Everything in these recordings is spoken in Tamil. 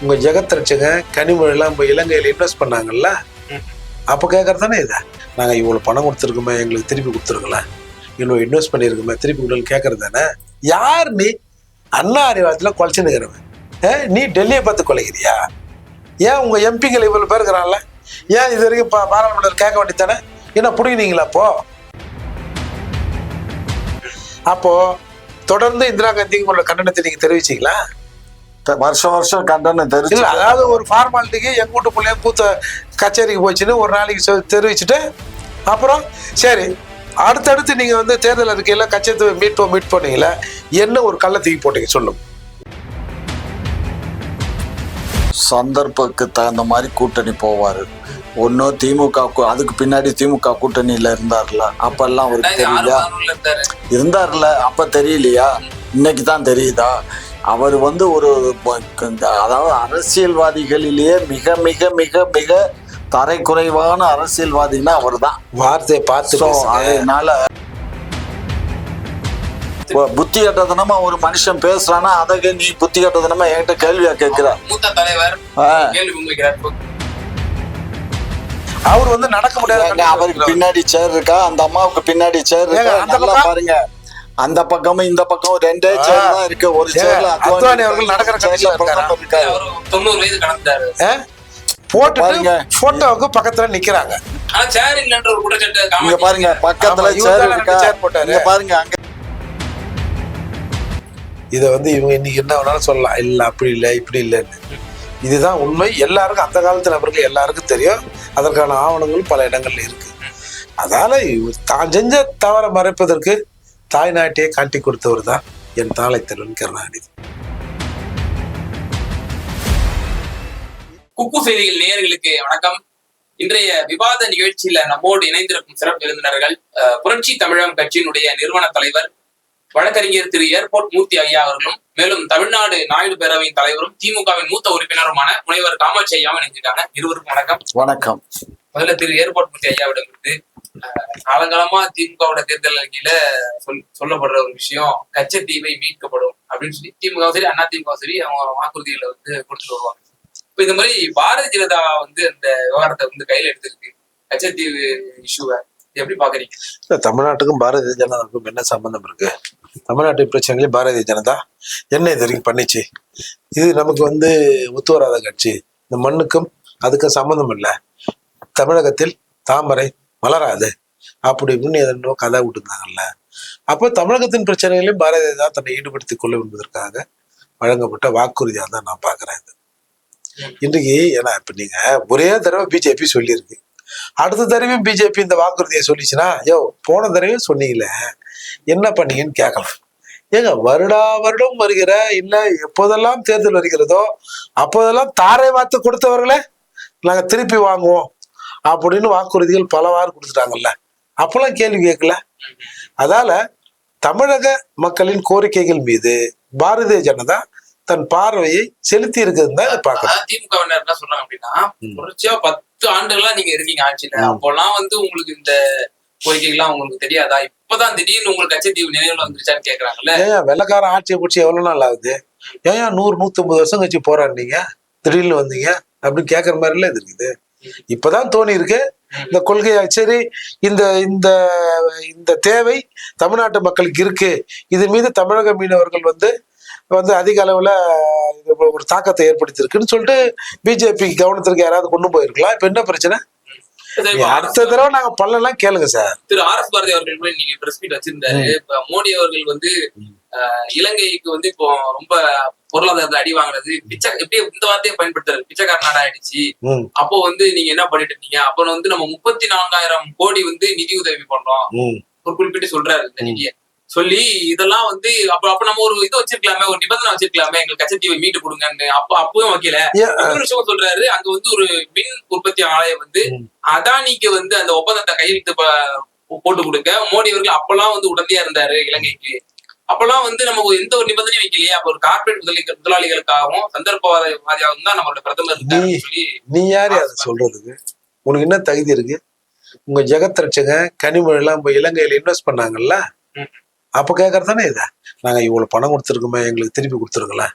உங்க ஜெகத் ரட்சக கனிமொழிலாம் இப்போ இலங்கையில் இன்வெஸ்ட் பண்ணாங்கல்ல, அப்போ கேட்கறதானே இதை நாங்கள் இவ்வளோ பணம் கொடுத்துருக்கோமே எங்களுக்கு திருப்பி கொடுத்துருக்கலாம், இவ்வளோ இன்வெஸ்ட் பண்ணியிருக்கோமே திருப்பி கொடுக்கலன்னு கேட்கறது தானே. யார் நீ? அண்ணா அறிவாலயத்தில் குலைச்சுன்னு இருக்கிறவன் நீ டெல்லியை பார்த்து குலைக்கிறியா? ஏன் உங்க எம்பிக்கள் இவ்வளவு பேர் இருக்கிறான்ல, ஏன் இது வரைக்கும் பாராளுமன்றத்தில் கேட்க வேண்டியதானே? என்ன பிடிக்கிறீங்களா? அப்போ தொடர்ந்து இந்திரா காந்திக்கு உங்களோட கண்டனத்தை நீங்க தெரிவிச்சீங்களா? வருஷம் கண்டனம் தெரிவிச்சு, அதாவது ஒரு ஃபார்மாலிட்டிக்கு எங்க வீட்டு பிள்ளைய கூத்த கச்சேரிக்கு போச்சுன்னு ஒரு நாளைக்கு தெரிவிச்சுட்டு அப்புறம் சரி அடுத்தடுத்து நீங்க வந்து தேர்தல் அறிக்கையில கச்சேரி மீட் பண்ணீங்களா? என்ன ஒரு கள்ள தூக்கி போட்டீங்க சொல்லுங்க. சந்தர்ப்பத்துக்கு தகுந்த மாதிரி கூட்டணி போவாரு. ஒன்னும் திமுக, அதுக்கு பின்னாடி திமுக கூட்டணியில இருந்தார்ல, அப்பெல்லாம் அவருக்கு தெரியலையா? இருந்தார்ல, அப்ப தெரியலையா? இன்னைக்கு தான் தெரியுதா? அவர் வந்து ஒரு அதாவது அரசியல்வாதிகளிலேயே மிக மிக மிக மிக தரை குறைவான அரசியல்வாதின்னா அவர் தான். வார்த்தையை பார்த்து அதனால புத்தி கட்டதனமா ஒரு மனுஷன் பேசுறானா அதை நீ புத்தி கட்டதனமா என்கிட்ட கேள்வியா கேட்கிற. மூத்த தலைவர் அவர் வந்து நடக்க முடியாது. அவருக்கு பின்னாடி சேர் இருக்கா? அந்த அம்மாவுக்கு பின்னாடி சேர் இருக்கா? நல்லா பாருங்க, அந்த பக்கமும் இந்த பக்கம் ரெண்டே சேர் தான் இருக்கு. ஒரு சேர்ல அத்வானி அவர்கள் நடக்கிற கட்சியில இருக்காரு. 90 வயது கடந்தாரு. போட்டுட்டு போட்டோவுக்கு பக்கத்துல நிக்கிறாங்க. ஆனா சேர் இல்லன்ற ஒரு குற்றச்சாட்டு. இங்க பாருங்க, பக்கத்துல சேர் இருக்கா? சேர் போட்டாரு. இங்க பாருங்க, அங்க இதை வந்து இவங்க இன்னைக்கு என்ன வேணாலும் சொல்லலாம், இல்லை அப்படி இல்லை இப்படி இல்லைன்னு. இதுதான் உண்மை. எல்லாருக்கும் அந்த காலத்து நபர்கள் எல்லாருக்கும் தெரியும். அதற்கான ஆவணங்கள் பல இடங்கள்ல இருக்கு. அதனால தான் செஞ்ச தவற மறைப்பதற்கு தாய்நாட்டையே காட்டி கொடுத்தவர் தான் என் தாளை தலைவன் கருணாநிதி. குக்கு செய்திகள் நேயர்களுக்கு வணக்கம். இன்றைய விவாத நிகழ்ச்சியில நம்மோடு இணைந்திருக்கும் சிறப்பு விருந்தினர்கள் புரட்சி தமிழகம் கட்சியினுடைய நிறுவன தலைவர் வழக்கறிஞர் திரு ஏர்போர்ட் மூர்த்தி ஐயா அவர்களும், மேலும் தமிழ்நாடு நாயுடு பேரவையின் தலைவரும் திமுகவின் மூத்த உறுப்பினருமான முனைவர் காமாட்சி ஐயாவும் இணைஞ்சிருக்காங்க. இருவருக்கும் வணக்கம். வணக்கம். முதல்ல திரு ஏர்போர்ட் மூர்த்தி ஐயாவிடம் இருந்து, காலங்காலமா திமுகவோட தேர்தல் அறிக்கையில சொல்லப்படுற ஒரு விஷயம், கச்சத்தீவை மீட்கப்படும் அப்படின்னு சொல்லி திமுக சரி அண்ணா திமுக சரி அவங்க வாக்குறுதிகளை வந்து கொடுத்துட்டு வருவாங்க. இப்ப இந்த மாதிரி பாரதிய ஜனதா வந்து அந்த விவகாரத்தை வந்து கையில எடுத்திருக்கு, கச்சத்தீவு இஷ்யூவை எப்படி பாக்குறீங்க? தமிழ்நாட்டுக்கும் பாரதிய ஜனதாவுக்கும் என்ன சம்பந்தம் இருக்கு? தமிழ்நாட்டு பிரச்சனைகளே பாரதிய ஜனதா என்ன இது வரைக்கும் பண்ணிச்சு? இது நமக்கு வந்து ஒத்து வராத கட்சி. இந்த மண்ணுக்கும் அதுக்கும் சம்பந்தம் இல்லை. தமிழகத்தில் தாமரை மலராது அப்படி இப்படின்னு எதனோ கதை விட்டுருந்தாங்கல்ல. அப்போ தமிழகத்தின் பிரச்சனைகளையும் பாரதிய ஜனதா தன்னை ஈடுபடுத்திக் கொள்ளும் என்பதற்காக வழங்கப்பட்ட வாக்குறுதியாக தான் நான் பாக்குறேன். இது இன்றைக்கு ஏன்னா இப்ப நீங்க ஒரே தடவை பிஜேபி சொல்லியிருக்கு, அடுத்த தடவையும் பிஜேபி இந்த வாக்குறுதியை சொல்லிச்சுன்னா, போன தடவையும் சொன்னீங்களே என்ன பண்ணீங்கன்னு கேட்கலாம். ஏங்க வருடா வருடம் வருகிற இல்ல எப்போதெல்லாம் தேர்தல் வருகிறதோ அப்போதெல்லாம் தாரை வார்த்து கொடுத்தவர்களே நாங்க திருப்பி வாங்குவோம் அப்படின்னு வாக்குறுதிகள் பலவாறு கொடுத்துட்டாங்கல்ல. அப்பெல்லாம் கேள்வி கேட்கல. அதால தமிழக மக்களின் கோரிக்கைகள் மீது பாரதிய ஜனதா தன் பார்வையை செலுத்தி இருக்குதுன்னு தான் பாக்கலாம். திமுக என்ன சொல்றாங்க அப்படின்னா, தொடர்ச்சியா 10 ஆண்டுகளா நீங்க இருக்கீங்க ஆட்சியில, அப்போல்லாம் வந்து உங்களுக்கு இந்த கோரிக்கைகள்லாம் உங்களுக்கு தெரியாதா? இப்பதான் திடீர்னு உங்களுக்கு கச்சத்தீவு நினைவுல வந்துருச்சான்னு கேக்குறாங்கல்ல. ஏன் வெள்ளக்காரன் ஆட்சியை பிடிச்சி எவ்வளவு நாள் ஆகுது? ஏன் 100-150 வருஷம் கழிச்சு போராடினீங்க, திடீர்னு வந்தீங்க அப்படின்னு கேட்கற மாதிரி எல்லாம் இது இருக்குது. இப்பதான் தோணி இருக்கு இந்த கொள்கையா. சரி, இந்த இந்த இந்த தேவை தமிழ்நாட்டு மக்களுக்கு இருக்கு, இது மீது தமிழக மீனவர்கள் வந்து அதிக அளவுல ஒரு தாக்கத்தை ஏற்படுத்திருக்குன்னு சொல்லிட்டு பிஜேபி கவனத்திற்கு யாராவது கொண்டு போயிருக்கலாம். இப்ப என்ன பிரச்சனை? அடுத்த தடவை நாங்க பண்ணலாம் கேளுங்க சார். திரு ஆர்.எஸ். பாரதி அவர்கள் கூட நீங்க பிரஸ் மீட் வச்சிருந்தாரு. இப்ப மோடி அவர்கள் வந்து இலங்கைக்கு வந்து இப்போ ரொம்ப பொருளாதாரத்தை அடி வாங்கினது, எப்படி இந்த வார்த்தையை பயன்படுத்துறாரு, பிச்சைக்கார நாடா ஆயிடுச்சு. அப்போ வந்து நீங்க என்ன பண்ணிட்டு இருக்கீங்க? அப்ப வந்து நம்ம 34,000 கோடி வந்து நிதி உதவி பண்றோம் ஒரு குறிப்பிட்டு சொல்றாரு. இந்த நிதியை சொல்லி இதெல்லாம் வந்து அப்ப நம்ம ஒரு இது வச்சிருக்கலாமே, ஒரு நிபந்தனை வச்சிருக்கலாமே, எங்களுக்கு கச்சத்தீவை மீட்டு கொடுங்கன்னு. அப்பவும் வைக்கல. இன்னொரு விஷயம் சொல்றாரு, அங்க வந்து ஒரு மின் உற்பத்தி ஆலையம் வந்து அதானிக்கு வந்து அந்த ஒப்பந்தத்தை கையெழுத்து போட்டு கொடுக்க மோடி அவர்கள் அப்பெல்லாம் வந்து உடனடியா இருந்தாரு இலங்கைக்கு. அப்பெல்லாம் வந்து நம்ம எந்த ஒரு நிபந்தனையும் வைக்கலையே. அப்ப ஒரு கார்பரேட் முதலாளிகளுக்காகவும் சந்தர்ப்பவாதியாகவும் தான் நம்மளோட பிரதமர் சொல்லி. நீ யாரு அதை சொல்றதுக்கு? உனக்கு என்ன தகுதி இருக்கு? உங்க ஜெகத் ரட்சக கனிமொழிலாம் இப்ப இலங்கையில இன்வெஸ்ட் பண்ணாங்கல்ல, அப்ப கேட்கறது தானே இதை நாங்க இவ்வளவு பணம் கொடுத்துருக்கோமே எங்களுக்கு திருப்பி கொடுத்துருங்களேன்,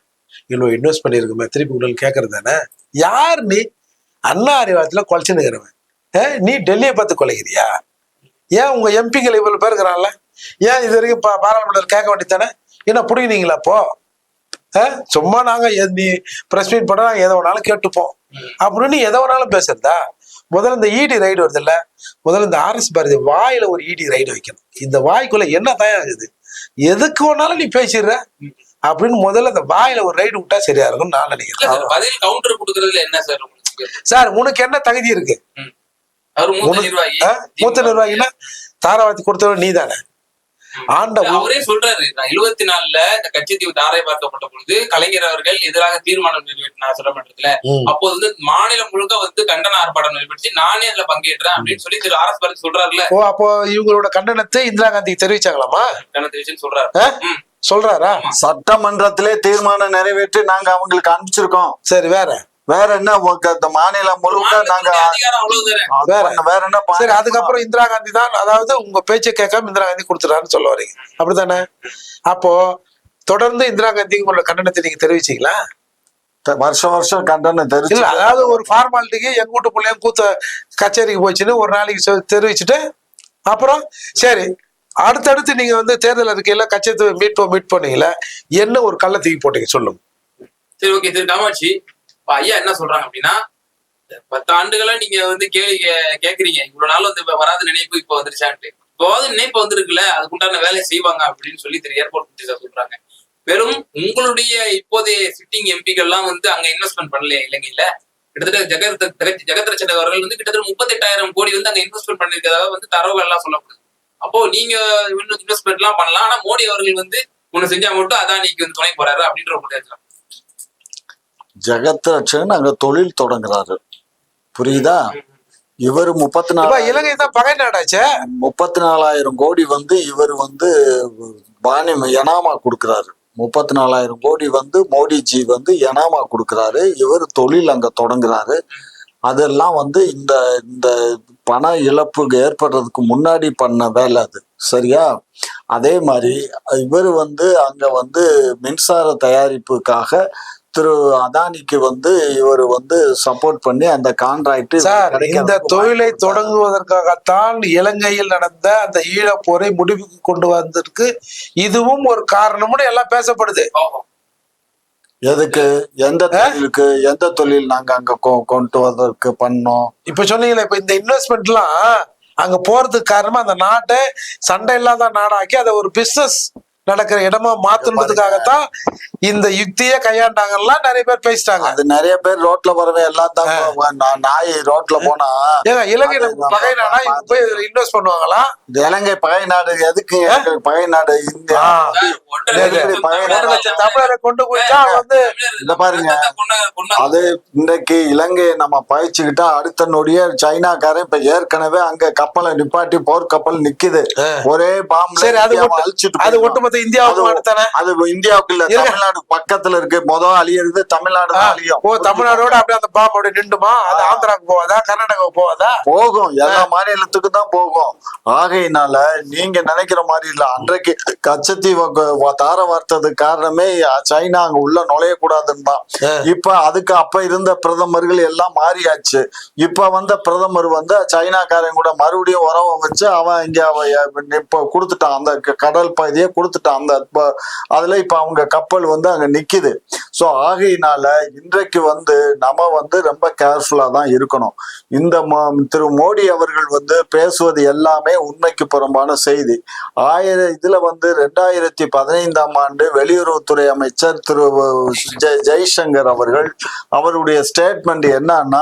இவ்வளவு இன்வெஸ்ட் பண்ணிருக்குமே திருப்பி உங்களுக்கு கேட்கறது தானே? யார் நீ? அண்ணா அறிவாலயத்துல கொலைச்சுன்னு இருக்கிறவன் நீ டெல்லியை பார்த்து கொலைக்கிறியா? ஏன் உங்க எம்பிக்கள் இவ்வளவு பேர் இருக்கிறான்ல, ஏன் இது வரைக்கும் பாராளுமன்றத்தில் கேட்க வேண்டியதானே? என்ன பிடிக்கிறீங்களா அப்போ? சும்மா நாங்க நீ பிரஸ் மீட் பண்ண நாங்க எதை வேணாலும் கேட்டுப்போம் அப்படின்னு எதை வேணாலும் பேசுறதா? முதல்ல இந்த இடி ரைடு வருது இல்ல, முதல்ல இந்த ஆர்எஸ் பாரதி வாயில ஒரு இடி ரைடு வைக்கணும். இந்த வாய்க்குள்ள என்ன தயாராகுது, எதுக்கு வேணாலும் நீ பேசிடுற அப்படின்னு முதல்ல இந்த வாயில ஒரு ரைடு விட்டா சரியா இருக்கும்னு நான் நினைக்கிறேன். பதில் கவுண்டர் கொடுக்கறதுல என்ன சார் சார் உனக்கு என்ன தகுதி இருக்கு? மூத்த நிர்வாகினா தாராவாத்தி கொடுத்தவன் நீ தானே? அவரே சொல்றாரு, 74ல இந்த கட்சி தீவு தாரை பார்க்கப்பட்ட பொழுது கலைஞர் அவர்கள் எதிராக தீர்மானம் நிறைவேற்றினார் சட்டமன்றத்துல. அப்போது வந்து மாநிலம் முழுக்க வந்து கண்டன ஆர்ப்பாட்டம் நிறைவேற்றி நானே அதுல பங்கேற்றேன் அப்படின்னு சொல்லி திரு ஆர் எஸ் பாரதி சொல்றாருல்ல. ஓ, அப்போ இவங்களோட கண்டனத்தை இந்திரா காந்திக்கு தெரிவிச்சாங்களாமா? சொல்றாரா? சட்டமன்றத்திலே தீர்மானம் நிறைவேற்றி நாங்க அவங்களுக்கு அனுப்பிச்சிருக்கோம். சரி, வேற என்ன மாநிலம் முழுக்க நாங்க வேற என்ன? சரி, அதுக்கப்புறம் இந்திரா காந்தி தான், அதாவது உங்க பேச்சை கேட்காம இந்திரா காந்தி கொடுத்துறாருன்னு சொல்ல வரீங்க, அப்படித்தானே? அப்போ தொடர்ந்து இந்திரா காந்திக்கு உங்களோட கண்டனத்தை நீங்க தெரிவிச்சீங்களா? வருஷம் கண்டனம் தெரிவிச்சு, அதாவது ஒரு ஃபார்மாலிட்டிக்கு எங்க வீட்டு பிள்ளையும் கூத்த கச்சேரிக்கு போச்சுன்னு ஒரு நாளைக்கு தெரிவிச்சுட்டு அப்புறம் சரி அடுத்தடுத்து நீங்க வந்து தேர்தல் அறிக்கையில கச்சேரி மீட் பண்ணீங்களா? என்ன ஒரு கள்ள தூக்கி போட்டீங்க சொல்லுங்க. சரி, ஓகே. திரு காமாட்சி, ஐயா என்ன சொல்றாங்க அப்படின்னா, 10 ஆண்டுகளா நீங்க வந்து கேள்வி கேக்குறீங்க, இவ்வளவு நாள் வந்து வராத நினைப்பு இப்ப வந்துருச்சான்ட்டு. இப்போது நினைப்பு வந்திருக்குல்ல, அதுக்குண்டான வேலையை செய்வாங்க அப்படின்னு சொல்லி திரு ஏர்போர்ட் சொல்றாங்க. வெறும் உங்களுடைய இப்போதைய சிட்டிங் எம்பிக்கள் எல்லாம் வந்து அங்க இன்வெஸ்ட்மெண்ட் பண்ணலையா இலங்கையில? கிட்டத்தட்ட ஜெகத்ரட்சண் அவர்கள் வந்து கிட்டத்தட்ட 38,000 கோடி வந்து அங்க இன்வெஸ்ட்மெண்ட் பண்ணிருக்கதாக வந்து தரவுகள் எல்லாம் சொல்லப்படுது. அப்போ நீங்க இன்வெஸ்ட்மெண்ட் எல்லாம் பண்ணலாம், ஆனா மோடி அவர்கள் வந்து ஒண்ணு செஞ்சா மட்டும் அதானிக்கு வந்து துணை போறாரு அப்படின்ற ஒரு முடியாது. ஜெகத்ரட்சன் அங்க தொழில் தொடங்குறாரு, புரியுதா? இவர் 34 இலங்கை தான் பகை நாடாச்சே. 34,000 கோடி வந்து இவர் வந்து எனாமா கொடுக்குறாரு. 34,000 கோடி வந்து மோடிஜி வந்து எனாமா கொடுக்குறாரு. இவர் தொழில் அங்க தொடங்குறாரு. அதெல்லாம் வந்து இந்த இந்த பண இழப்பு ஏற்படுறதுக்கு முன்னாடி பண்ண வேலை அது, சரியா? அதே மாதிரி இவர் வந்து அங்க வந்து மின்சார தயாரிப்புக்காக திரு அதானிக்கு வந்து இவர் வந்து சப்போர்ட் பண்ணி அந்த கான்ட்ராக்ட். இந்த தொழிலை தொடங்குவதற்காகத்தான் இலங்கையில் நடந்த அந்த ஈழப்போரை முடிவுக்கு கொண்டு வந்ததற்கு இதுவும் ஒரு காரணம்னு எல்லாம் பேசப்படுது. எதுக்கு? எந்த தொழிலுக்கு? எந்த தொழில் நாங்க அங்க கொண்டு வதற்கு பண்ணோம்? இப்ப சொன்னீங்களே, இப்ப இந்த இன்வெஸ்ட்மெண்ட் எல்லாம் அங்க போறதுக்கு காரணமா அந்த நாட்டை சண்டை இல்லாத நாடாக்கி அதை ஒரு பிசினஸ் நடக்கிற இடமா மாத்தணுன்றதுக்காகத்தான் இந்த யுக்தியை கையாண்டாங்கலாம் நிறைய பேர் பேசிட்டாங்க. அது நிறைய பேர் ரோட்ல வரவே எல்லாம் தான் நாய் ரோட்ல போனா இலங்கை பகை நாடா போய் இன்வெஸ்ட் பண்ணுவாங்களா? இலங்கை பகை நாடு எதுக்கு? பகை நாடு இந்தியா. தமிழரை கொண்டு போயிட்டா வந்து இந்த பாருங்க, அது இன்றைக்கு இலங்கையை நம்ம பயிற்சிக்கிட்டா அடுத்த நொடியே சைனாக்காரன் இப்ப ஏற்கனவே அங்க கப்பலை நிப்பாட்டி போர் கப்பல் நிக்குது ஒரே பாம்பு. சரி, அது ஒட்டுமொத்த இந்தியாவுக்கு அது இந்தியாவுக்கு இல்ல, தமிழ்நாடு பக்கத்துல இருக்கு. முதல் அழியிறது தமிழ்நாடு தான் அழியும். தமிழ்நாடோட அப்படியே அந்த பாம்பு அப்படியே நின்றுமா? அது ஆந்திராவுக்கு போவாதா, கர்நாடகாவுக்கு போவாதா? போகும், எல்லா மாநிலத்துக்கு தான் போகும். ஆகையினால நீங்க நினைக்கிற மாதிரி இல்ல. அன்றைக்கு கச்சத்தீவு தார வார்த்ததுக்கு காரணமே சைனா அங்க உள்ள நுழையக்கூடாதுன்னு தான். இப்ப அதுக்கு அப்ப இருந்த பிரதமர்கள் எல்லாம் மாறியாச்சு. இப்ப வந்த பிரதமர் வந்து சைனாக்காரன் கூட மறுபடியும் உறவை வச்சு அவன் இங்க இப்ப கொடுத்துட்டான், அந்த கடல் பகுதியை கொடுத்துட்டான். அந்த அதுல இப்ப அவங்க கப்பல் வந்து அங்க நிக்குது. சோ ஆகையினால இன்றைக்கு வந்து நம்ம வந்து ரொம்ப கேர்ஃபுல்லா தான் இருக்கணும். இந்த திரு மோடி அவர்கள் வந்து பேசுவது எல்லாமே உண்மைக்கு புறம்பான செய்தி. இதுல வந்து 2015ஆம் ஆண்டு வெளியுறவுத்துறை அமைச்சர் திரு ஜெய்சங்கர் அவர்கள் அவருடைய ஸ்டேட்மெண்ட் என்னன்னா,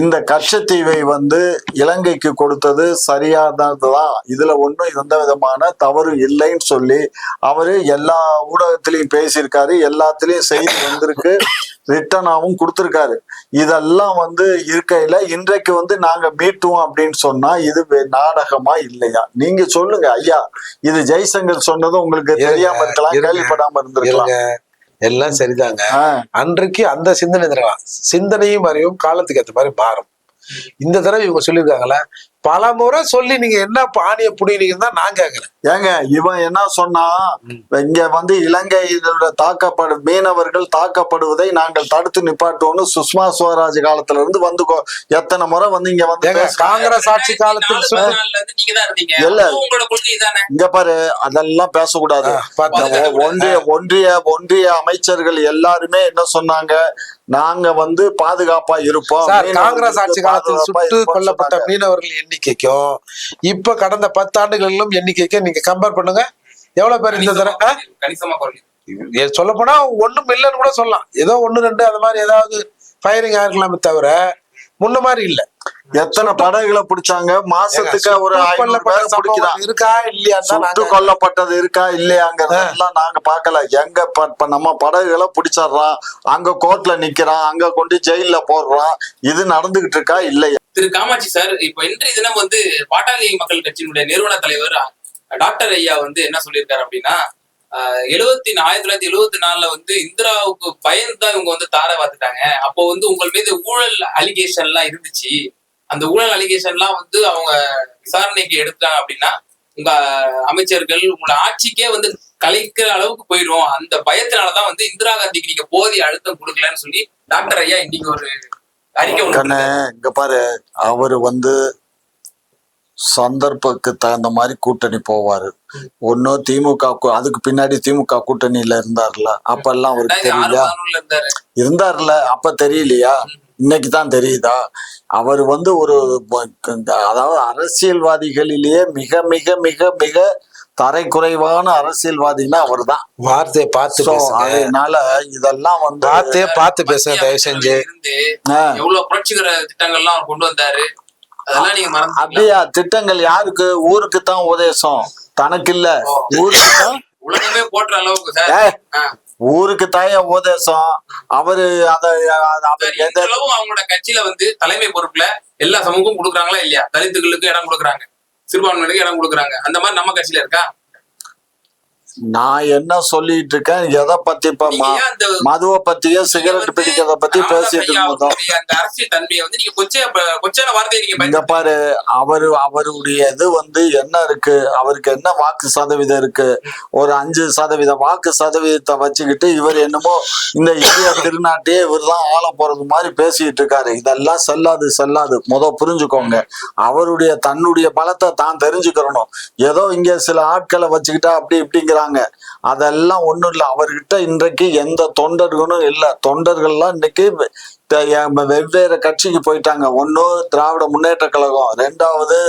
இந்த கச்சத்தீவை வந்து இலங்கைக்கு கொடுத்தது சரியானதுதான், இதுல ஒன்றும் எந்த விதமான தவறு இல்லைன்னு சொல்லி அவரு எல்லா ஊடகத்திலையும் பேசியிருக்காரு, எல்லாத்திலையும் செய்தி வந்திருக்கு, ரிட்டனாவும் கொடுத்திருக்காரு. இதெல்லாம் வந்து இருக்கையில இன்றைக்கு வந்து நாங்க மீட்டுவோம் அப்படின்னு சொன்னா இது நாடகமா இல்லையா? நீங்க சொல்லுங்க ஐயா. இது ஜெய்சங்கர் சொன்னது உங்களுக்கு தெரியாம இருக்கலாம், கேள்விப்படாம இருந்திருக்கலாம். எல்லாம் சரிதாங்க. அன்றைக்கு அந்த சிந்தனையும் அறிவும் காலத்துக்கு ஏற்ற மாதிரி மாறும். இந்த தடவை இவங்க சொல்லியிருக்காங்களா, பல முறை சொல்லி நீங்க என்ன பாணியை புடினீங்கன்னு தான் நான் கேக்குறேன். ஏங்க இவன் என்ன சொன்னா, இங்க வந்து இலங்கையில மீனவர்கள் தாக்கப்படுவதை நாங்கள் தடுத்து நிப்பாட்டுவோம்னு சுஷ்மா ஸ்வராஜ் காலத்துல இருந்து வந்து எத்தனை முறை வந்து இங்க வந்து காங்கிரஸ் ஆட்சி காலத்தில் இல்ல இங்க பாரு, அதெல்லாம் பேசக்கூடாது. ஒன்றிய அமைச்சர்கள் எல்லாருமே என்ன சொன்னாங்க, நாங்க வந்து பாதுகாப்பா இருப்போம். காங்கிரஸ் ஆட்சி காலத்தில் சுட்டு கொல்லப்பட்ட மீனவர்கள் எண்ணிக்கைக்கும் இப்ப கடந்த 10 ஆண்டுகளிலும் எண்ணிக்கைக்கும் நீங்க கம்பேர் பண்ணுங்க. எவ்வளவு பேர் இந்த தடவை சொல்ல போனா ஒண்ணும் இல்லைன்னு கூட சொல்லலாம். ஏதோ 1-2 அந்த மாதிரி ஏதாவது ஃபயரிங் ஆயிருக்கலாமே தவிர முன்ன மாதிரி இல்ல. எத்தனை படகுகளை பிடிச்சாங்க மாசத்துக்கு, ஒரு 500 பேர் பிடிக்கிறான். இருக்கா இல்லையா, சுட்டு கொல்லப்பட்டது இருக்கா இல்லையாங்கிறதெல்லாம் நாங்க பாக்கல. எங்க நம்ம படகுகளை பிடிச்சிடுறான், அங்க கோர்ட்ல நிக்கிறான், அங்க கொண்டு ஜெயில போடுறான். இது நடந்துகிட்டு இருக்கா இல்லையா? திரு காமாட்சி சார், இப்ப இன்றைய தினம் வந்து பாட்டாளி மக்கள் கட்சியினுடைய நிறுவன தலைவர் டாக்டர் ஐயா வந்து என்ன சொல்லியிருக்காரு அப்படின்னா, 1974 வந்து இந்திராவுக்கு பயந்து தான் இவங்க வந்து தாரை வாத்துட்டாங்க. அப்போ வந்து உங்கள் மீது ஊழல் அலிகேஷன் எல்லாம் இருந்துச்சு. அந்த ஊழல் அலிகேஷன் எல்லாம் வந்து அவங்க விசாரணைக்கு எடுத்தாங்க அப்படின்னா உங்க அமைச்சர்கள் உங்களோட ஆட்சிக்கே வந்து கலைக்கிற அளவுக்கு போயிடும். அந்த பயத்தினாலதான் வந்து இந்திரா காந்திக்கு நீங்க போதிய அழுத்தம் கொடுக்கலன்னு சொல்லி டாக்டர் ஐயா இன்னைக்கு ஒரு அறிக்கை இங்க பாரு, அவரு வந்து சந்தர்ப்பக்கு தகுந்த மாதிரி கூட்டணி போவாரு. ஒன்னும் திமுக, அதுக்கு பின்னாடி திமுக கூட்டணியில இருந்தார்ல, அப்ப எல்லாம் அவருக்கு தெரியலையா? இருந்தார்ல, அப்ப தெரியலையா? இன்னைக்குதான் தெரியுதா? அவர் வந்து ஒரு, அதாவது அரசியல்வாதிகளிலேயே மிக மிக மிக மிக தரைக்குறைவான அரசியல்வாதினா அவர் தான். வார்த்தையை பார்த்து அதனால இதெல்லாம் வந்து வார்த்தையை பார்த்து பேசுங்க தயவு செஞ்சு. எவ்வளவு புரட்சிகர திட்டங்கள்லாம் அவர் கொண்டு வந்தாரு, அதெல்லாம் நீங்க மறந்து. அப்படியா? திட்டங்கள் யாருக்கு? ஊருக்கு தான் உபதேசம், தனக்கு இல்ல. ஊருக்கு தான் உலகமே போற்ற அளவுக்கு சார், ஊருக்கு தாய உபதேசம். அவரு அவங்களோட கட்சியில வந்து தலைமை பொறுப்புல எல்லா சமூகமும் கொடுக்குறாங்களா இல்லையா? தலித்துகளுக்கு இடம் கொடுக்குறாங்க, சிறுபான்மையினருக்கு இடம் கொடுக்குறாங்க. அந்த மாதிரி நம்ம கட்சியில இருக்கா? நான் என்ன சொல்லிட்டு இருக்கேன், எதை பத்தி இப்ப மதுவை பத்தியோ சிகரெட் பிடிக்கிறத பத்தி பேசிட்டு இருக்கோம். அந்த அரசியல் தன்மையை வந்து நீங்க கொச்சான வார்த்தையை நீங்க இங்க பாரு, அவருடைய இது வந்து என்ன இருக்கு, அவருக்கு என்ன வாக்கு சதவீதம் இருக்கு, ஒரு 5% வாக்கு சதவீதத்தை வச்சுக்கிட்டு இவர் என்னமோ இந்த இந்தியா திருநாட்டையே இவர் தான் ஆள போறது மாதிரி பேசிட்டு இருக்காரு. இதெல்லாம் செல்லாது. புரிஞ்சுக்கோங்க, அவருடைய தன்னுடைய பலத்தை தான் தெரிஞ்சுக்கிறணும். ஏதோ இங்க சில ஆட்களை வச்சுக்கிட்டா அப்படி இப்படிங்கிற அதெல்லாம் ஒண்ணும் இல்ல. அவர்கிட்ட இன்றைக்கு எந்த தொண்டர்களும் இல்ல. தொண்டர்கள்லாம் இன்னைக்கு வெவ்வேறு கட்சிக்கு போயிட்டாங்க. ஒன்னு திராவிட முன்னேற்ற கழகம், 2வது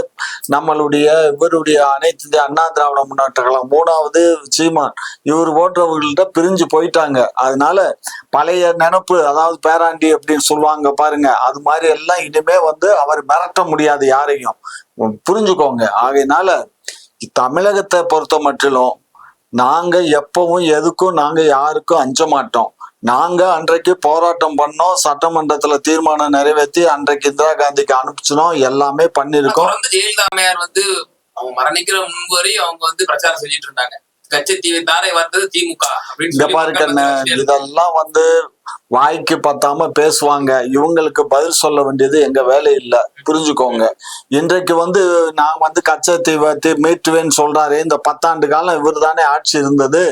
நம்மளுடைய இவருடைய அனைத்து இந்திய அண்ணா திராவிட முன்னேற்ற கழகம், 3வது சீமான், இவர் போன்றவர்கள்ட்ட பிரிஞ்சு போயிட்டாங்க. அதனால பழைய நினைப்பு, அதாவது பேராண்டி அப்படின்னு சொல்லுவாங்க பாருங்க, அது மாதிரி எல்லாம் இனிமே வந்து அவர் மிரட்ட முடியாது யாரையும், புரிஞ்சுக்கோங்க. ஆகையினால தமிழகத்தை பொறுத்த மட்டிலும் நாங்க எப்பவும் எதுக்கும் நாங்க யாருக்கும் அஞ்ச மாட்டோம். நாங்க அன்றைக்கு போராட்டம் பண்ணோம், சட்டமன்றத்துல தீர்மானம் நிறைவேற்றி அன்றைக்கு இந்திரா காந்திக்கு அனுப்பிச்சோம், எல்லாமே பண்ணிருக்கோம். ஜெயலலிதா அம்மையார் வந்து அவங்க மரணிக்கிற முன்வரை அவங்க வந்து பிரச்சாரம் செஞ்சுட்டு இருந்தாங்க, கட்சி தாரை வந்தது திமுக அப்படின்னு. இங்க பாருங்க, இதெல்லாம் வந்து வாய்க்கு பத்தாம பேசுவாங்க. இவங்களுக்கு பதில் சொல்ல வேண்டியது எங்க வேலை இல்ல, புரிஞ்சுக்கோங்க. இன்றைக்கு வந்து நான் வந்து கச்சத்தீவை மீட்டுவேன்னு சொல்றாரு. இந்த 10 ஆண்டு காலம் இவர் தானே ஆட்சி இருந்தது,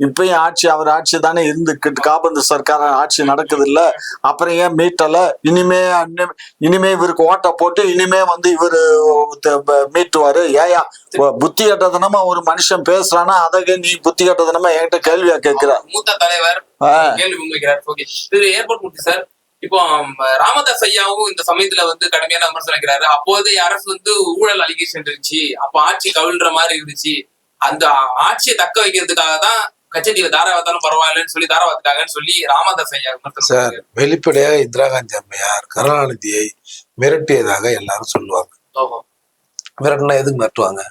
இப்பயும் ஆட்சி அவர் ஆட்சி தானே இருந்துக்கிட்டு, காபந்து சர்க்கார ஆட்சி நடக்குது இல்ல, அப்புறம் ஏன் மீட்டல? இனிமே இவருக்கு ஓட்ட போட்டு இனிமே வந்து இவரு மீட்டுவாரு. ஏயா புத்தி கட்டதனமா ஒரு மனுஷன் பேசுறானா, அதை நீ புத்தி கட்டதனமா என்கிட்ட கேள்வியா கேட்கிற? மூத்த தலைவர் கேள்வி முன்வைக்கிறார். ஓகே, ஏர்போர்ட் மூர்த்தி சார், இப்போ ராமதாஸ் ஐயாவும் இந்த சமயத்துல வந்து கடுமையான விமர்சனம் வைக்கிறாரு. அப்போதைய அரசு வந்து ஊழல் அலிகேஷன் இருந்துச்சு, அப்ப ஆட்சி கவிழ்ற மாதிரி இருந்துச்சு, அந்த ஆட்சியை தக்க வைக்கிறதுக்காக தான் கச்சத்தீவை தாராவாத்தாலும் பரவாயில்லன்னு சொல்லி தாராவாத்துட்டாங்கன்னு சொல்லி ராமதாஸ் ஐயா விமர்சனம் சார். வெளிப்படையாக இந்திரா காந்தி அம்மையார் கருணாநிதியை மிரட்டியதாக எல்லாரும் சொல்லுவாங்க. மிரட்டினா எதுக்கு மிரட்டுவாங்க?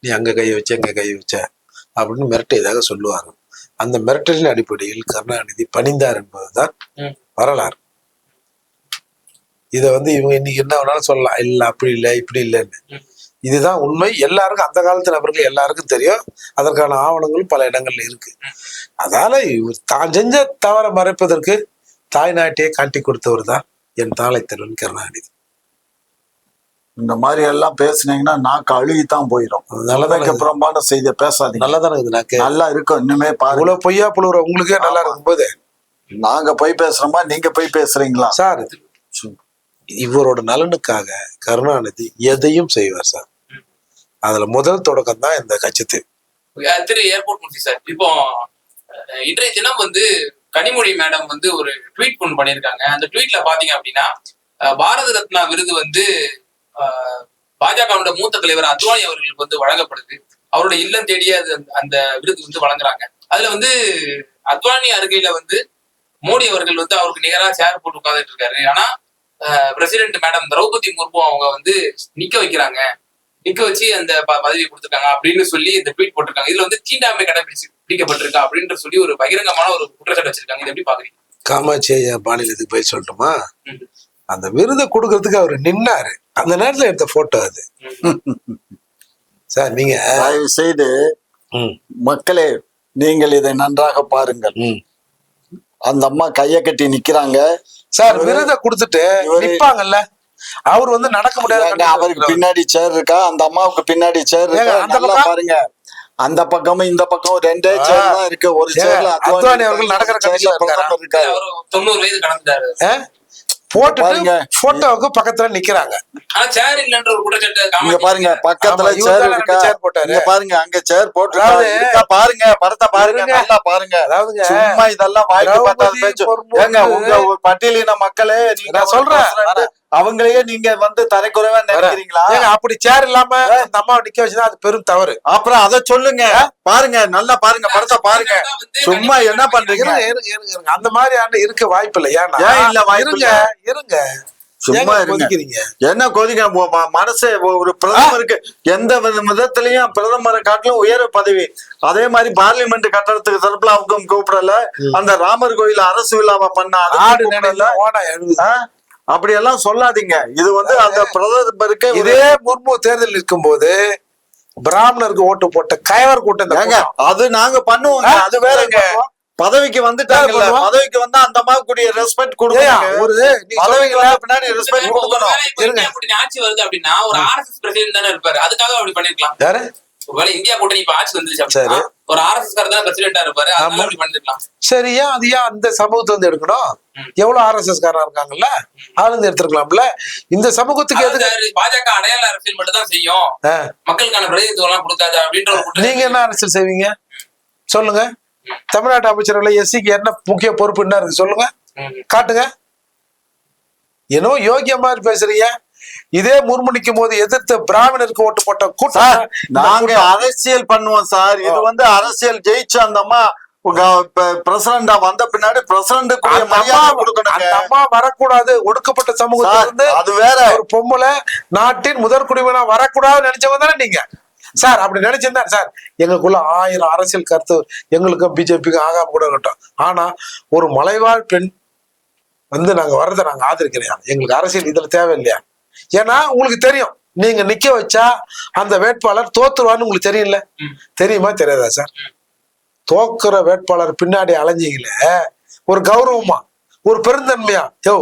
நீ அங்க கையை வச்ச இங்க கையை வச்ச அப்படின்னு மிரட்டியதாக சொல்லுவாங்க. அந்த மிரட்டலின் அடிப்படையில் கருணாநிதி பணிந்தார் என்பதுதான் வரலாறு. இத வந்து இவங்க இன்னைக்கு என்ன வேணாலும் சொல்லலாம், இல்ல அப்படி இல்லை இப்படி இல்லைன்னு. இதுதான் உண்மை. எல்லாருக்கும், அந்த காலத்து நபர்கள் எல்லாருக்கும் தெரியும். அதற்கான ஆவணங்களும் பல இடங்கள்ல இருக்கு. அதனால தான் செஞ்ச தவற மறைப்பதற்கு தாய்நாட்டையே காட்டி கொடுத்தவர் தான் என் தாளை தலைவன் கருணாநிதி. இந்த மாதிரி எல்லாம் பேசுனீங்கன்னா நாக்கு அழுகித்தான் போயிடும். நல்லதானே புறம்பான செய்தியை பேசாதீங்க. நல்லதானே இது நாக்கு நல்லா இருக்கும். இன்னுமே பாருங்க. இவ்வளவு பொய்யா புழுவுற உங்களுக்கே நல்லா இருக்கும் போது நாங்க போய் பேசுறோமா, நீங்க போய் பேசுறீங்களா சார்? இவரோட நலனுக்காக கருணாநிதி எதையும் செய்வார் சார். அதுல முதல் தொடக்கம் தான் இந்த கட்சி. திரு ஏர்போர்ட் மூர்த்தி சார், இப்போ இன்றைய தினம் வந்து கனிமொழி மேடம் வந்து ஒரு ட்வீட் ஒன்று பண்ணியிருக்காங்க. அந்த ட்வீட்ல பாத்தீங்க அப்படின்னா பாரத ரத்னா விருது வந்து பாஜகவோட மூத்த தலைவர் அத்வானி அவர்களுக்கு வந்து வழங்கப்படுது. அவரோட இல்லம் தேடிய அந்த விருது வந்து வழங்குறாங்க. அதுல வந்து அத்வானி அருகையில வந்து மோடி அவர்கள் வந்து அவருக்கு நிகரா சேர் போட்டு உட்கார்ந்துட்டு இருக்காரு. ஆனா பிரசிடென்ட் மேடம் திரௌபதி முர்மு அவங்க வந்து நிக்க வைக்கிறாங்க, நிக்க வச்சு அந்த பதவி கொடுத்துருக்காங்க அப்படின்னு சொல்லி இந்த ட்வீட் போட்டிருக்காங்க. இதுல வந்து தீண்டாமை பிடிக்கப்பட்டிருக்கா அப்படின்ற சொல்லி ஒரு பகிரங்கமான ஒரு குற்றச்சாட்டு வச்சிருக்காங்க. இது எப்படி பாக்குறீங்க? காமாட்சி மாநிலத்துக்கு போய் சொல்லட்டுமா, அந்த விருதை கொடுக்கறதுக்கு அவரு நின்னாரு. அந்த நேரத்துல எடுத்த போட்டோ அது சார். நீங்க தயவு செய்து மக்களே நீங்கள் இதை நன்றாக பாருங்கள். அந்த அம்மா கைய கட்டி நிக்கிறாங்க சார். விருதை கொடுத்துட்டு நிப்பாங்கல்ல, அவர் வந்து நடக்க முடியாது. அவருக்கு பின்னாடி சேர் இருக்கா, அந்த அம்மாவுக்கு பின்னாடி சேர் இருக்கா, நல்லா பாருங்க. அந்த பக்கமும் இந்த பக்கம் ரெண்டே சேர் தான் இருக்கு. ஒரு சேர்ல அத்வானி அவர்கள் நடக்கிற கட்சியில இருக்காரு. 90 வயது கடந்துட்டாரு. போட்டுட்டு போட்டோவுக்கு பக்கத்துல நிக்கிறாங்க. ஆனா சேர் இல்லன்ற ஒரு குற்றச்சாட்டு இங்க பாருங்க, பக்கத்துல சேர் இருக்கா, இங்க பாருங்க, அங்க சேர் போட்டு பாருங்க, படத்தை பாருங்க, நல்லா பாருங்க. அதாவது சும்மா இதெல்லாம் வாய்ப்பு பார்த்தாத பேச்சு. ஏங்க உங்க பட்டியலின மக்களே, நீங்க சொல்றேன் அவங்களையே நீங்க வந்து தரைக்குறைவா நினைக்கிறீங்களா? அப்படி சேர் இல்லாம அந்த அம்மாவை நிக்க வச்சுதான் அது பெரும் தவறு. அப்புறம் அதை சொல்லுங்க. பாருங்க, நல்லா பாருங்க, படத்தை பாருங்க. சும்மா என்ன பண்றீங்க? அந்த மாதிரி இருக்க வாய்ப்பு இல்லை. ஏன் இல்ல வாய்ப்பு இருங்க, சும்மா இருங்க. என்ன கொதிக்க மனசு ஒரு பிரதமருக்கு எந்த விதத்திலையும் பிரதமரை காட்டிலும் உயர் பதவி. அதே மாதிரி பார்லிமெண்ட் கட்டடத்துக்கு தரப்புல அவங்க கூப்பிடல. அந்த ராமர் கோயில் அரசு விழாவை பண்ண அப்படி எல்லாம் சொல்லாதீங்க. இது வந்து அந்த பிரதமருக்கு இதே முர்மு தேர்தல் இருக்கும் போது பிராமணருக்கு ஓட்டு போட்ட கயவர் கூட்டம் அது நாங்க பண்ணுவோம். அது வேறங்க. பதவிக்கு வந்துட்டாங்க, பதவிக்கு வந்தா அந்த அம்மாவுக்குரிய ரெஸ்பெக்ட் கொடுக்கணும். ஒரு பதவிக்கு வந்த பின்னாடி ரெஸ்பெக்ட் கொடுக்கணும். ஆட்சி வருது அப்படின்னா ஒரு RSS பிரசிடென்ட் தானே இருப்பாரு, அதுக்காக அப்படி பண்ணிருக்கலாம். யாரு? ஒருவேளை இந்தியா கூட்டணி இப்ப ஆட்சி வந்துருச்சு, ஒரு RSS காரர் தான் பிரசிடென்டா இருப்பாரு, அதனால அப்படி பண்ணிருக்கலாம். சரியா? அது ஏன் அந்த சமூகத்தை வந்து எடுக்கணும்? எவ்வளவு RSS காரா இருக்காங்கல்ல, அதுல இருந்து எடுத்துருக்கலாம்ல. இந்த சமூகத்துக்கு எதுக்கு பாஜக அடையாள அரசியல் மட்டும் தான் செய்யும், மக்களுக்கான பிரதிநிதித்துவம் எல்லாம் கொடுக்காது அப்படின்ற. நீங்க என்ன அரசியல் செய்வீங்க சொல்லுங்க? தமிழ்நாட்டு அமைச்சர்களை SCக்கு என்ன முக்கிய பொறுப்பு என்ன இருக்கு சொல்லுங்க, காட்டுங்க. என்னோ யோகிய மாதிரி பேசுறீங்க. இதே முர்முனிக்கும் போது எதிர்த்து பிராமணருக்கு ஓட்டு போட்ட கூட்டம் நாங்க அரசியல் பண்ணுவோம் சார். இது வந்து அரசியல் ஜெயிச்சு அந்த அம்மா பிரசிடண்டா வந்த பின்னாடி பிரசிடண்டுக்கு மரியாதை கொடுக்கணும். அம்மா வரக்கூடாது, ஒடுக்கப்பட்ட சமூகத்துல அது வேற. ஒரு பொம்பளை நாட்டின் முதற் குடிமகனா வரக்கூடாதுன்னு நினைச்சவங்க தானே நீங்க சார். அப்படி நினைச்சிருந்தா சார் எங்களுக்குள்ள 1000 அரசியல் கருத்து எங்களுக்கும் பிஜேபிக்கும் ஆகாம கூட இருக்கட்டும். ஆனா ஒரு மலைவாழ் பெண் வந்து நாங்க வர்றதை நாங்க ஆதரிக்கிறோம். எங்களுக்கு அரசியல் இதுல தேவையில்லையா? ஏன்னா உங்களுக்கு தெரியும், நீங்க நிக்க வச்சா அந்த வேட்பாளர் தோத்துருவான்னு உங்களுக்கு தெரியல. தெரியுமா தெரியாதா சார்? தோக்குற வேட்பாளர் பின்னாடி அலைஞ்சிங்களே ஒரு கௌரவமா, ஒரு பெருந்தன்மையா, யோ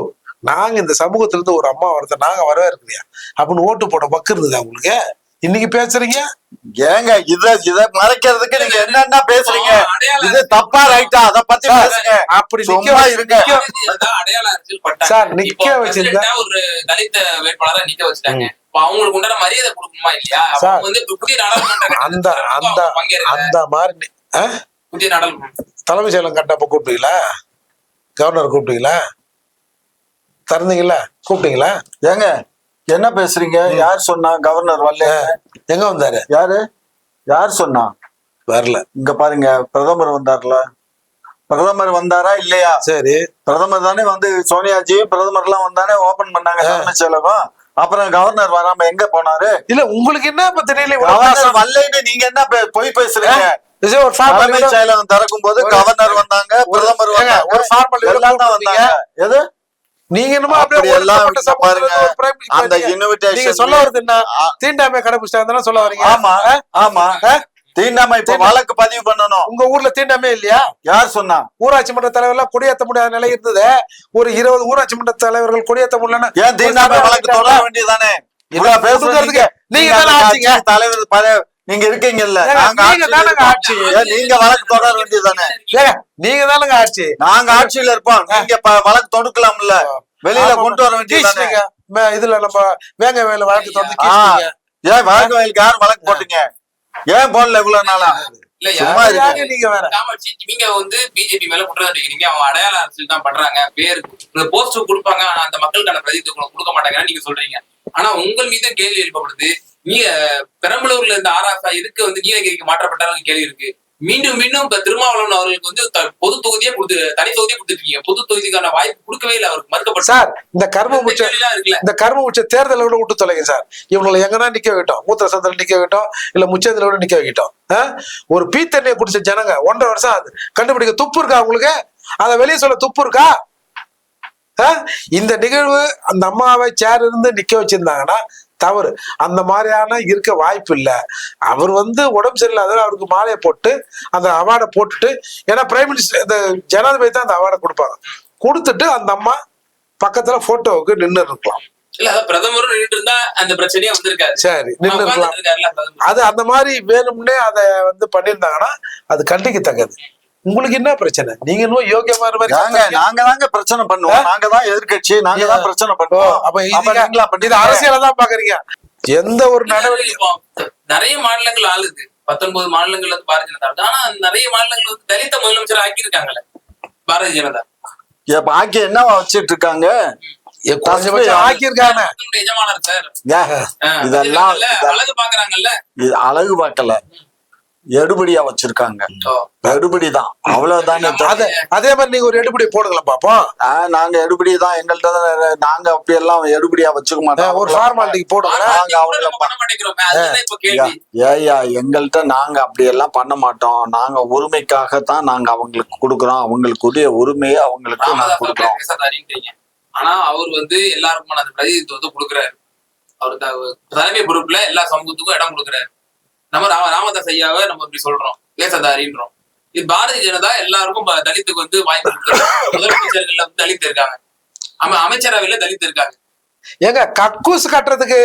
நாங்க இந்த சமூகத்துல இருந்து ஒரு அம்மா வரத நாங்க வரவே இருக்கிறியா அப்படின்னு ஓட்டு போட பக்கு இருந்ததா உங்களுக்கு? இன்னைக்கு பேசுறீங்க ஏங்க? இத மறைக்கிறதுக்கு நீங்க என்னென்ன பேசுறீங்க? இது தப்பா ரைட்டா? அத பத்தி பேசுங்க. அப்படி சும்மா இருங்க அடையாள அரசியல் பட்டாங்க சார். நிக்க வச்சிருந்தா ஒரு தலித்த வேட்பாளரை நிக்க வச்சுட்டாங்க. அவங்களுக்கு உண்டான மரியாதை கொடுக்கணுமா இல்லையா? வந்து புதிய நாடாளுமன்ற அந்த அந்த அந்த மாதிரி புதிய நாடாளுமன்ற தலைமைச் செயலம் கட்டப்ப கூப்பிட்டீங்களா? கவர்னர் கூப்பிட்டீங்களா? திறந்தீங்களா? கூப்பிட்டீங்களா? ஏங்க என்ன பேசுறீங்க? யார் சொன்னா கவர்னர் வரல? எங்க வந்தாரு? யார் சொன்னா? வரல. இங்க பாருங்க, பிரதமர் வந்தார்ல. பிரதமர் வந்தாரா இல்லையா? சரி, பிரதமர் தானே வந்து சோனியாஜி பிரதமர் எல்லாம் வந்தானே ஓபன் பண்ணாங்க தலைமைச் செயலகம். அப்புறம் கவர்னர் வராம எங்க போனாரு? இல்ல உங்களுக்கு என்ன இப்ப தெரியல? கவர்னர் வரலன்னு நீங்க என்ன பொய் பேசுறீங்க? தலைமைச் செயலகம் திறக்கும் போது கவர்னர் வந்தாங்க, பிரதமர் வந்தாங்க, ஒரு ஃபார்மல் எல்லாம் தான் வந்தாங்க. எது நீங்க என்னமோ பாருங்க. அந்த இன்விடேஷன் சொல்ல வருது என்ன? தீண்டாமை கடைபிடிச்சாங்க சொல்ல வரீங்க? ஆமா ஆமா, தீண்டாமை இப்ப வழக்கு பதிவு பண்ணணும். உங்க ஊர்ல தீண்டாமே இல்லையா? யார் சொன்னா? ஊராட்சி மன்ற தலைவர்லாம் கொடியேற்ற முடியாத நிலை இருந்தது. ஒரு 20 ஊராட்சி மன்ற தலைவர்கள் கொடியேற்ற முடியலன்னு ஏன் தீண்டாமை வழக்கு தொடர வேண்டியதானே? இவ்வளவு பேசுறதுக்கு நீங்க தானே ஆட்சிங்க. தலைவர் நீங்க இருக்கீங்கல்ல, நீங்க தானங்க ஆட்சி. நீங்க வழக்கு தொடர வேண்டியதானே. நீங்க தானங்க ஆட்சி. நாங்க ஆட்சியில இருப்போம், நீங்க வழக்கு தொடுக்கலாம்ல, வெளியில கொண்டு வர வேண்டியதானே. இதுல நம்ம வேங்க வேலை வழக்கு தொடர்ந்து ஏன் வழக்கு வயலுக்கு யாரும் வழக்கு போட்டீங்க? ஏன் போடல இவ்வளவு நாளா? சும்மா இருக்கு. நீங்க வேற காமாட்சி, நீங்க வந்து பிஜேபி மேல குற்றம் சாட்டிக்கிறீங்க. அவங்க அடையாள அரசியல் தான் பண்றாங்க, பேரு இந்த போஸ்டர் கொடுப்பாங்க, ஆனா அந்த மக்களுக்கான பிரதித்துவம் கொடுக்க மாட்டாங்கன்னு நீங்க சொல்றீங்க. ஆனா உங்கள் மீது கேள்வி எழுப்பப்படுது. நீங்க பெரம்பலூர்ல இந்த ஆராசா இதுக்கு வந்து நீலகிரிக்கு மாற்றப்பட்டாலும் கேள்வி இருக்கு. மீண்டும் மீண்டும் இப்ப திருமாவளவன் அவர்களுக்கு வந்து பொது தொகுதியே கொடுத்து தனி தொகுதியே கொடுத்துருக்கீங்க. பொது தொகுதிக்கான வாய்ப்பு கொடுக்கவே இல்லை, அவருக்கு மறுக்கப்பட்ட. சார் இந்த கர்ம உச்ச தேர்தலை கூட விட்டு தொலைங்க சார். இவங்களை எங்கன்னா நிக்க வைக்கிட்டோம், மூத்த சந்திரன் நிக்க வைக்கிட்டோம், இல்ல முச்சந்தில கூட நிக்க வைக்கிட்டோம். ஒரு பீத்தண்ணியை குடிச்ச ஜனங்க 1.5 வருஷம் அது கண்டுபிடிக்க துப்பு இருக்கா உங்களுக்கு? அதை வெளியே சொல்ல துப்பு இருக்கா? இந்த நிகழ்வு அந்த அம்மாவை சேர் இருந்து நிக்க வச்சிருந்தாங்கன்னா தவறு. அந்த மாதிரியான இருக்க வாய்ப்பு இல்லை. அவர் வந்து உடம்பு சரியில்லாத அவருக்கு மாலையை போட்டு அந்த அவார்டை போட்டுட்டு, ஏன்னா பிரைம் மினிஸ்டர் இந்த ஜனாதிபதி தான் அந்த அவார்டை கொடுப்பாங்க, கொடுத்துட்டு அந்த அம்மா பக்கத்துல போட்டோவுக்கு நின்று இருக்கலாம். இல்ல அதான் பிரதமரும் நின்று இருந்தா அந்த பிரச்சனையே வந்திருக்காரு. சரி, நின்று இருக்கலாம். அது அந்த மாதிரி வேணும்னே அதை வந்து பண்ணியிருந்தாங்கன்னா அது கண்டிக்கத்தக்கது. உங்களுக்கு என்ன பிரச்சனை? நீங்க இன்னும் யோகியமா நாங்க தாங்க பிரச்சனை பண்ணுவோம், நாங்க தான் எதிர்கட்சி, நாங்க தான் பிரச்சனை பண்ணுவோம். அப்ப இது அரசியல தான் பாக்குறீங்க. எந்த ஒரு நடவடிக்கை நிறைய மாநிலங்கள் ஆளுது, 19 மாநிலங்கள் வந்து பாரதிய ஜனதா. ஆனா நிறைய மாநிலங்கள் வந்து தலித்த முதலமைச்சர் ஆக்கி இருக்காங்கல்ல பாரதிய ஜனதா. ஆக்கி என்னவா வச்சிட்டு இருக்காங்க? ஆக்கியிருக்காங்க எஜமானர் சார். இதெல்லாம் அழகு பாக்குறாங்கல்ல, இது அழகு பார்க்கல, எடுபடியா வச்சிருக்காங்க. எடுபடிதான், அவ்வளவுதானே. அதே மாதிரி நீங்க ஒரு எடுபடி போடுங்களா பாப்போம். நாங்க எடுபடி தான் எங்கள்கிட்ட, நாங்க அப்படி எல்லாம் எடுபடியா வச்சுக்க மாட்டோம். ஒரு ஃபார்மாலிட்டிக்கு போடுங்க. ஏயா எங்கள்கிட்ட நாங்க அப்படி எல்லாம் பண்ண மாட்டோம். நாங்க உரிமைக்காகத்தான் நாங்க அவங்களுக்கு கொடுக்குறோம், அவங்களுக்குரிய உரிமையை அவங்களுக்கு நாங்க கொடுக்குறோம். ஆனா அவர் வந்து எல்லாருக்கும் அந்த பிரதிநிதித்துவத்தை கொடுக்குறாரு. அவரு தலைமை பொறுப்புல எல்லா சமூகத்துக்கும் இடம் கொடுக்குறாரு. நம்ம ராமதாஸ் ஐயாவை நம்ம இப்படி சொல்றோம், தேசதாரின்றோம். இது பாரதிய ஜனதா எல்லாருக்கும் தலித்துக்கு வந்து வாய்ப்பு கொடுக்குறாங்க. முதலமைச்சர்கள்ல வந்து தலித்து இருக்காங்க, அமைச்சரவையில தலித்து இருக்காங்க. ஏங்க கக்கூஸ் கட்டுறதுக்கு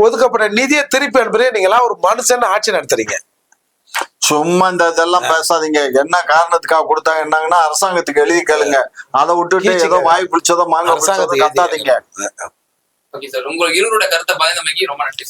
ஒதுக்கப்பட்ட நிதியை திருப்பி அனுப்புறீங்க. நீங்க எல்லாம் ஒரு மனுஷன் ஆட்சி நடத்துறீங்க. சும்மா இந்த இதெல்லாம் பேசாதீங்க. என்ன காரணத்துக்காக கொடுத்தாங்க என்னங்கன்னா அரசாங்கத்துக்கு எழுதி கேளுங்க. அதை விட்டுட்டு ஏதோ வாய் பிடிச்சதோ மாங்க கத்தாதீங்க. ஓகே சார், உங்களுக்கு இருவரோட கருத்தை பகிர்ந்தமைக்கு ரொம்ப நன்றி.